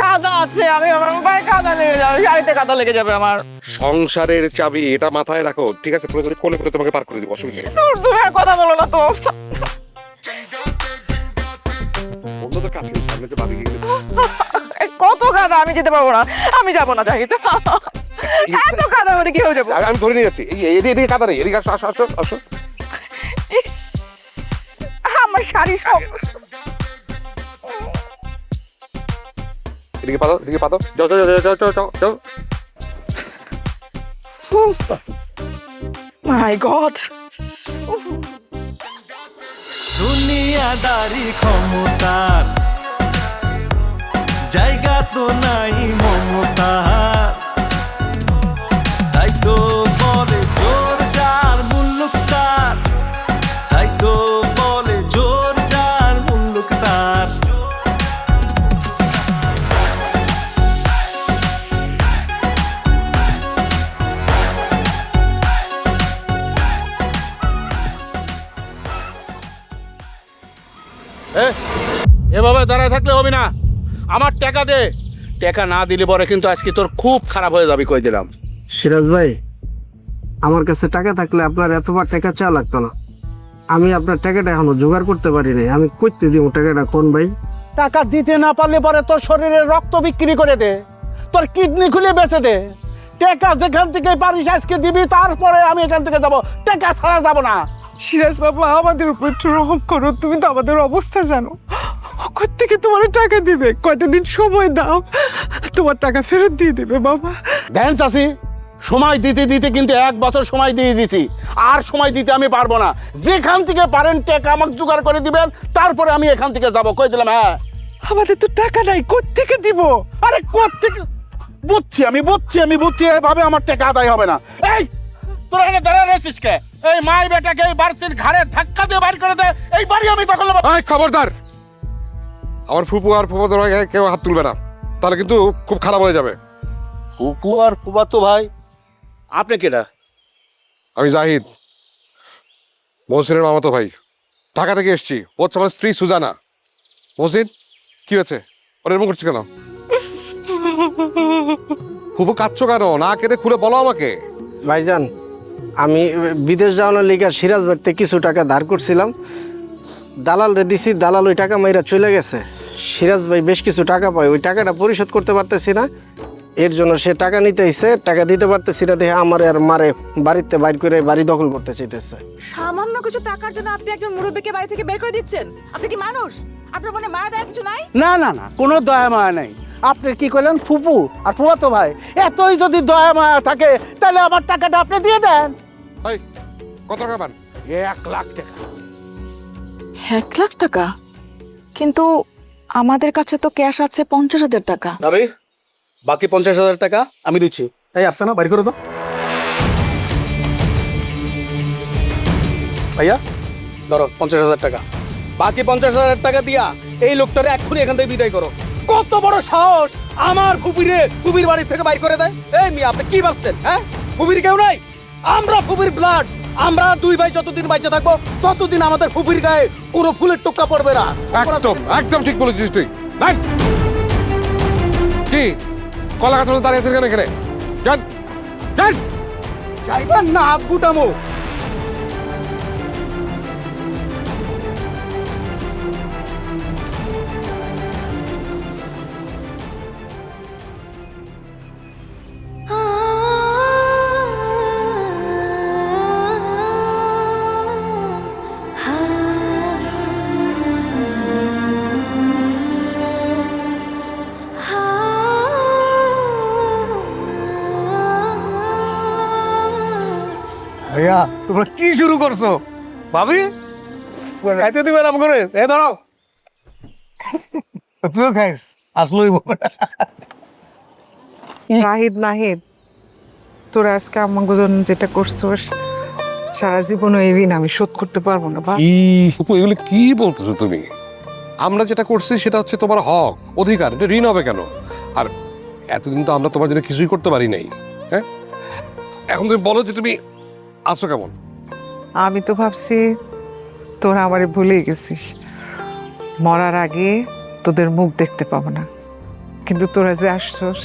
কাদা আছে, আমি আমার পায়ে কাদা লেগে যাবে, শাড়িতে কাদা লেগে যাবে আমার। সংসারের চাবি, এটা মাথায় রাখো, ঠিক আছে? কোলে করে তোমাকে পার করে দিব, অসুবিধা নেই। তুমি আর কথা বলো না তো। অন্যদের কাছে সামনে যে বাড়ি গিয়ে কত কাদা, আমি যেতে পারবো না, আমি যাবো না জাহিদ। এত কাদা মানে কি হয়ে যাবো? আমি ধরে নিয়ে যাচ্ছি। এদিকে কাদা নেই, এদিকে আসো আসো আসো আসো। ইস, আমার শাড়ি সব। এদিকে পাতো, এদিকে পাতো, যাও যাও যাও যাও যাও যাও। মাই গড, দুনিয়াদারি ক্ষমতার জায়গা তো নাই মমতার, তাই তো বলে জোর যার মুল্লুক তার, তাই তো বলে জোর যার মুল্লুক তার। এভাবে দাঁড়ায় থাকলে হবে না, আমার টাকা দে। টাকা না দিলে পরে কিন্তু আজকে তোর খুব খারাপ হয়ে যাবে, কই দিলাম। সিরাজ ভাই, আমার কাছে টাকা থাকলে আপনার এতবার টাকা চাওয়া লাগতো না। আমি আপনার টাকাটা এখনো জোগাড় করতে পারি নাই, আমি করতে দিব টাকাটা। কোন ভাই? টাকা দিতে না পারলে পরে তোর শরীরের রক্ত বিক্রি করে দে, তোর কিডনি খুলে বেচে দে। টাকা যেখান থেকে পারিস আজকে দিবি, তারপরে আমি এখান থেকে যাব, টাকা ছাড়া যাব না। সিরাজ বাবা, আমাদের উপর একটু রহম করো, তুমি তো আমাদের অবস্থা জানো। কোত্থেকে তোমার টাকা দিবে? কয়টা দিন সময় দাও, তোমার টাকা ফেরত দিয়ে দেবে বাবা। দেন চাষি, সময় দিতে দিতে কিন্তু 1 বছর সময় দিয়ে দিছি, আর সময় দিতে আমি পারবো না। যেখান থেকে পারেন টাকা আমাকে জোগাড় করে দিবেন, তারপরে আমি এখান থেকে যাব, কই দিলাম। হ্যাঁ, আমাদের তো টাকা নাই, কোত্থেকে দিব? আরে কোত্থেকে? আমি বুঝছি এভাবে আমার টাকা আদায় হবে না। এই তোরা এখানে দাঁড়ায় রয়েছিস কে? এই মাই বেটাকে এই বাড়ির ঘাড়ে ধাক্কা দিয়ে বাড়ি করে দে, এই বাড়ি আমি দখল নেব। এই খবরদার, আমার ফুপু আর ফুফাতো ভাই কেউ হাত তুলবে না, তাহলে কিন্তু খুব খারাপ হয়ে যাবে। ফুপু আর ফুফাতো ভাই? আপনি কেডা? আমি জাহিদ, মহসিনের মামাতো ভাই, ঢাকা থেকে এসছি। ও হচ্ছে আমার স্ত্রী সুজানা। মহসিন, কি হয়েছে? ওর এরকম করছে কেন? ফুপু কাঁদছো কেন? না কেঁদে খুলে বলো আমাকে। ভাইজান, আমি বিদেশ যাওয়ানোর লিগা সিরাজ ভাইতে কিছু টাকা ধার করছিলাম, দালাল রে দিছি, দালাল ওই টাকা মাইরা চলে গেছে। সিরাজ ভাই বেশ কিছু টাকা পায়, ওই টাকাটা পরিশোধ করতে পারতেছি না, এর জন্য সে টাকা নিতে এসে টাকা দিতে পারতেছি না দেখে আমার আর মারে বাড়িতে বাইর করে বাড়ি দখল করতে চাইতেছে। সামান্য কিছু টাকার জন্য আপনি একজন মুরব্বীকে বাড়ি থেকে বের করে দিচ্ছেন? আপনি কি মানুষ? আপনার মনে মায়া দেয় কিছু নাই? না না না, কোনো দয়া মায়া নাই। আপনি কি করলেন? ফুপু আর ফুফাতো ভাই, এতই যদি দয়া মায়া থাকে তাহলে আমার টাকাটা আপনি দিয়ে দেন। এই কত টাকা পান? 1 লাখ টাকা। 1 লাখ টাকা? কিন্তু আমাদের কাছে তো ক্যাশ আছে 50,000 টাকা। ভাবি, বাকি 50,000 টাকা আমি দিচ্ছি। এই আফসানা বাড়ি করে দাও। ভাইয়া ধরো 50,000 টাকা, বাকি 50,000 টাকা দিয়া এই লোকটারে এক্ষুনি এখান থেকে বিদায় করো। কত বড় সাহস আমার ফুবির বাড়ি থেকে বাইর করে দেয়! এই মিয়া, আপনি কি ভাবছেন? হ্যাঁ, ফুবির কেউ নাই, আমরা ফুবির ব্লাড। আমরা 2 ভাই যতদিন বাইচে থাকবো ততদিন আমাদের ফুবির গায়ে কোনো ফুলের টোকা পড়বে না। একদম একদম ঠিক বলেছিস তুই। নাই কি কলা গাছ দাঁড়িয়ে আছিস কেন এখানে? যান যান। যাইবেন না, হাত গুটামো। ভাইয়া, তোমরা কি শুরু করছো? ভাবি খাইতে দিবেন আম করে? এ দাঁড়াও, তুইও খাইস? আসলোই নাহিদ, নাহিদ, তোরা আজকে আমাকে জন্য যেটা করছোস সারা জীবন এই ঋণ আমি শোধ করতে পারবো না। ফুপু, এগুলো কি বলতেছো তুমি? আমরা যেটা করছি সেটা হচ্ছে তোমার হক, অধিকার, এটা ঋণ হবে কেন? আর এতদিন তো আমরা তোমার জন্য কিছুই করতে পারি নাই। হ্যাঁ, এখন তুমি বলো যে তুমি আছো কেমন? আমি তো ভাবছি তোরা আমারে ভুলে গেছিস, মরার আগে তোদের মুখ দেখতে পাবো না, কিন্তু তোরা যে আসছস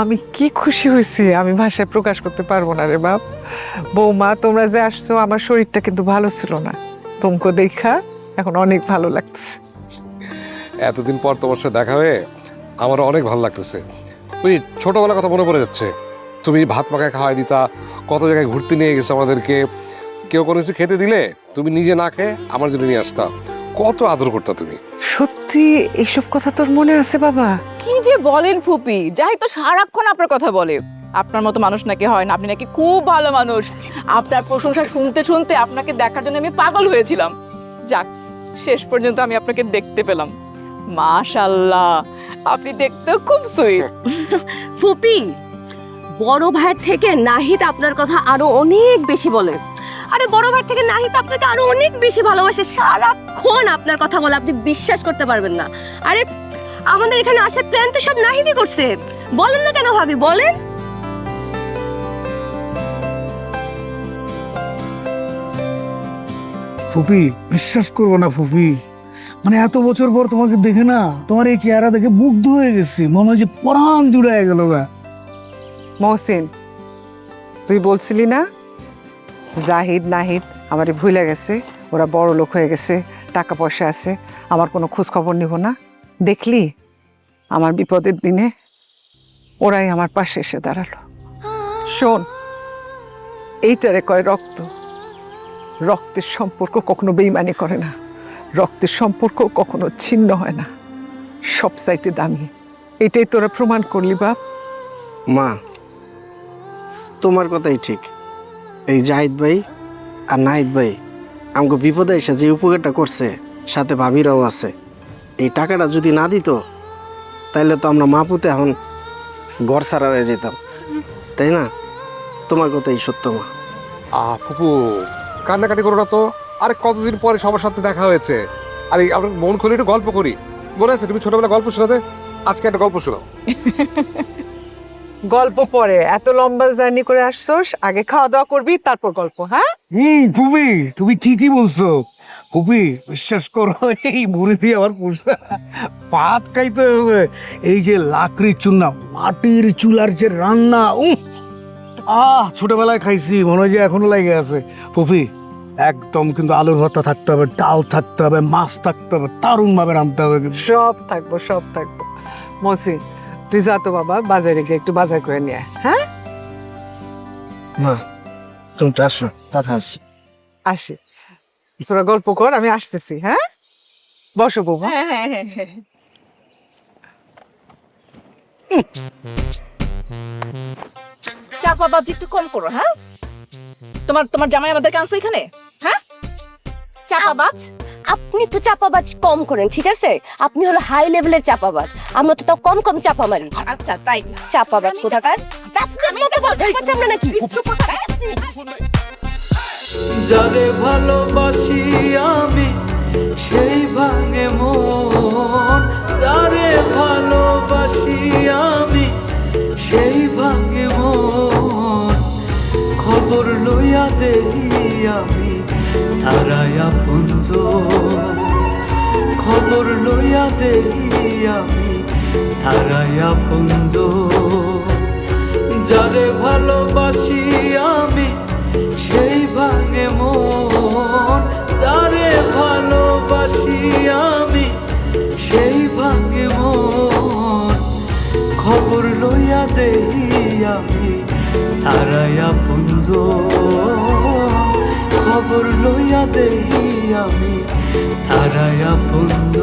আমি কি খুশি হয়েছি আমি ভাষায় প্রকাশ করতে পারবো না রে বাপ। বৌমা তোমরা যে আসছো আমার শরীরটা কিন্তু ভালো ছিল না, তোমাকে দেখা এখন অনেক ভালো লাগতেছে। এতদিন পর তোমার সাথে দেখা হয়ে আমার অনেক ভালো লাগতেছে। ওই ছোটবেলার কথা মনে পড়ে যাচ্ছে। তুমি ভাত মাখায় খাওয়াই দিতা, কত জায়গায় ঘুরতে নিয়ে গেছো আমাদেরকে, কেউ কোনো কিছু খেতে দিলে তুমি নিজে না খেয়ে আমার জন্য নিয়ে আসতা, কত আদর করতা তুমি। সত্যি এইসব কথা তোর মনে আছে বাবা? কি যে বলেন ফুপি, যাই তো সারাক্ষণ আপনার কথা বলে। আপনার মতো মানুষ নাকি হয় না, আপনি নাকি খুব ভালো মানুষ। আপনার প্রশংসা শুনতে শুনতে আপনাকে দেখার জন্য আমি পাগল হয়েছিলাম। যাক, শেষ পর্যন্ত আমি আপনাকে দেখতে পেলাম। মাশাআল্লাহ, আপনি দেখতেও খুব সুইট। ফুপি, বড় ভাইয়ের থেকে নাহিদ আপনার কথা আরো অনেক বেশি বলে। আরে বড় ভাই থেকে নাহিদ আপনাকে আরো অনেক বেশি ভালোবাসে, সারাক্ষণ আপনার কথা বলে, আপনি বিশ্বাস করতে পারবেন না। আরে আমাদের এখানে আসার প্ল্যান তো সব নাহিদই করছে। বলেন না কেন ভাবি, বলেন। ফুপি, বিশ্বাস করবো না ফুপি, মানে এত বছর পর তোমাকে দেখে না, তোমার এই চেহারা দেখে মুগ্ধ হয়ে গেছি, মনে হয় যে প্রাণ জুড়ে গেল গা। মহসিন, তুই বলছিলি না জাহিদ নাহিদ আমারে ভুলে গেছে, ওরা বড় লোক হয়ে গেছে, টাকা পয়সা আছে, আমার কোনো খোঁজ খবর নিব না। দেখলি আমার বিপদের দিনে ওরাই আমার পাশে এসে দাঁড়ালো। শোন, এইটারে কয় রক্ত। রক্তের সম্পর্ক কখনো বেইমানি করে না, রক্তের সম্পর্ক কখনো ছিন্ন হয় না, সব চাইতে দামি। এটাই তোরা প্রমাণ করলি বাপ। মা, তোমার কথাই ঠিক। এই জাহিদ ভাই আর নাহিদ ভাই আমাকে বিপদে এসে যে উপকারটা করছে, সাথে ভাবিরাও আছে, এই টাকাটা যদি না দিত তাইলে তো আমরা মা পুতে এখন ঘর ছাড়া হয়ে যেতাম, তাই না? তোমার কথাই সত্য মা। ফুপু, কান্নাকাটি করো না তো। আরে কতদিন পরে সবার সাথে দেখা হয়েছে, আরে আমরা মন খুলে একটু গল্প করি। মনে আছে তুমি ছোটবেলা গল্প শোনাতে? আজকে একটা গল্প শোনাও। গল্প পরে, এত লম্বা জার্নি করে আসছোস, আগে খাওয়া দাওয়া করবি তারপর গল্প। হ্যাঁ ফুপি, তুমি ঠিকই বলছো। ফুপি, বিশ্বাস করো, এই মুড়ি দিয়ে আমার পুষা ভাত খাইতে হবে। এই যে লাকড়ির চুনা, মাটির চুলার যে রান্না, ছোটবেলায় খাইছি, মনে হয় যে এখনো লাগে আছে। ফুপি, একদম কিন্তু আলুর ভর্তা থাকতে হবে, ডাল থাকতে হবে, মাছ থাকতে হবে, দারুণ ভাবে রাঁধতে হবে। সব থাকবো, সব থাকবো। মসি, তুই যা তো বাবা, বাজারে গিয়ে একটু বাজার করে নিয়ে আয়। হ্যাঁ মা, তুমি তো আসো, কথা আছে। আসি, তোরা গল্প কর, আমি আসতেছি। হ্যাঁ, বসো বৌমা। চাপাবাজি একটু কম করো। হ্যাঁ, তোমার জামাই আমাদের কাছে এখানে। হ্যাঁ, চাপাবাজ। আপনি তো চাপাবাজ কম করেন, ঠিক আছে? আপনি হলো হাই লেভেলের চাপাবাজ, আমরা তো তাও কম কম চাপা মারি। আচ্ছা, তাই চাপাবাজ কোথাকার। যারে ভালোবাসি আমি সেই ভাঙে মন, যারে ভালোবাসি আমি সেই ভাঙে মন। খবর লইয়া দেই আমি তারাই আপনজ, খবর লইয়া দেই আমি তারাই আপনজ। যারে ভালোবাসি আমি সেই ভাঙে মন, যারে ভালোবাসি আমি সেই ভাঙে মন। খবর লইয়া দেই আমি তারাই আপনজ, খবর লইয়া দেই আমি তারাই আপনজ।